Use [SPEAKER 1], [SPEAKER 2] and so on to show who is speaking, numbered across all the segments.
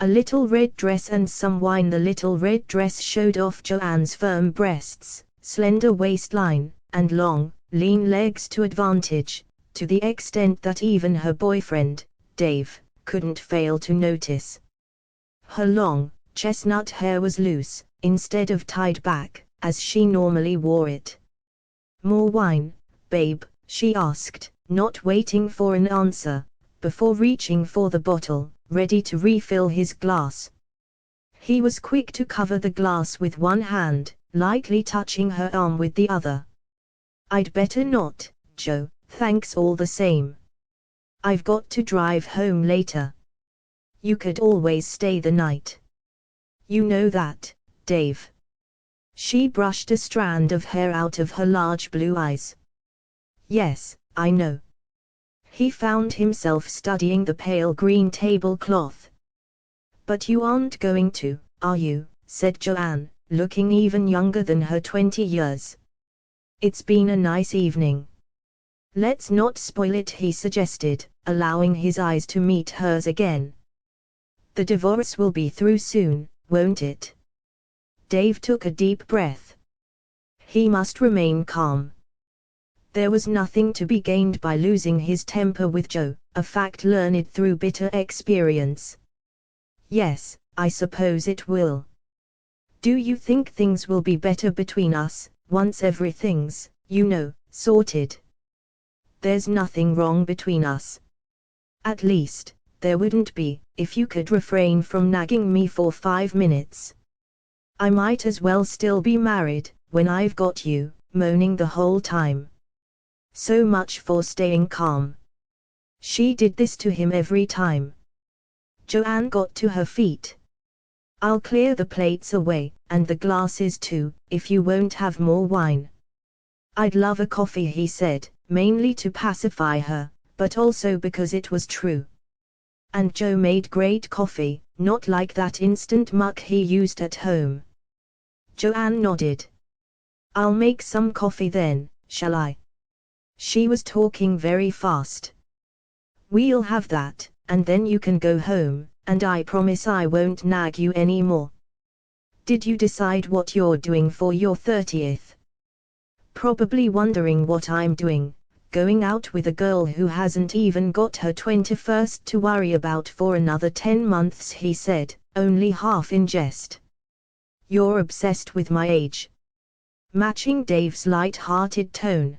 [SPEAKER 1] A little red dress and some wine. The little red dress showed off Joanne's firm breasts, slender waistline, and long, lean legs to advantage, to the extent that even her boyfriend, Dave, couldn't fail to notice. Her long, chestnut hair was loose, instead of tied back, as she normally wore it. "More wine, babe?" she asked, not waiting for an answer, before reaching for the bottle, ready to refill his glass. He was quick to cover the glass with one hand, lightly touching her arm with the other. "I'd better not, Joe, thanks all the same. I've got to drive home later. You could always stay the night. You know that, Dave." She brushed a strand of hair out of her large blue eyes. "Yes, I know." He found himself studying the pale green tablecloth. "But you aren't going to, are you?" said Joanne, looking even younger than her 20 years. "It's been a nice evening. Let's not spoil it," he suggested, allowing his eyes to meet hers again. "The divorce will be through soon, won't it?" Dave took a deep breath. He must remain calm. There was nothing to be gained by losing his temper with Joe, a fact learned through bitter experience. "Yes, I suppose it will. Do you think things will be better between us, once everything's, sorted?" "There's nothing wrong between us. At least, there wouldn't be, if you could refrain from nagging me for 5 minutes. I might as well still be married, when I've got you, moaning the whole time. So much for staying calm." She did this to him every time. Joanne got to her feet. "I'll clear the plates away, and the glasses too, if you won't have more wine." "I'd love a coffee," he said, mainly to pacify her, but also because it was true. And Joe made great coffee, not like that instant muck he used at home. Joanne nodded. "I'll make some coffee then, shall I?" She was talking very fast. "We'll have that, and then you can go home, and I promise I won't nag you anymore. Did you decide what you're doing for your 30th? Probably wondering what I'm doing, going out with a girl who hasn't even got her 21st to worry about for another 10 months," he said, only half in jest. "You're obsessed with my age." Matching Dave's light-hearted tone.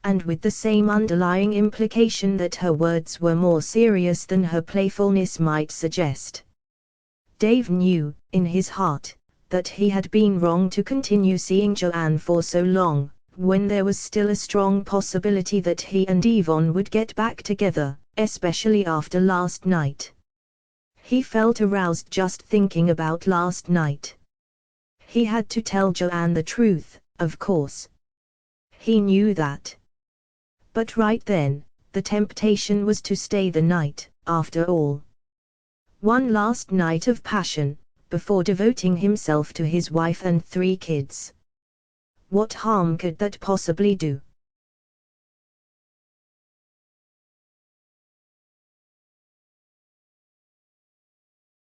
[SPEAKER 1] And with the same underlying implication that her words were more serious than her playfulness might suggest. Dave knew, in his heart, that he had been wrong to continue seeing Joanne for so long, when there was still a strong possibility that he and Yvonne would get back together, especially after last night. He felt aroused just thinking about last night. He had to tell Joanne the truth, of course. He knew that. But right then, the temptation was to stay the night, after all. One last night of passion, before devoting himself to his wife and 3 kids. What harm could that possibly do?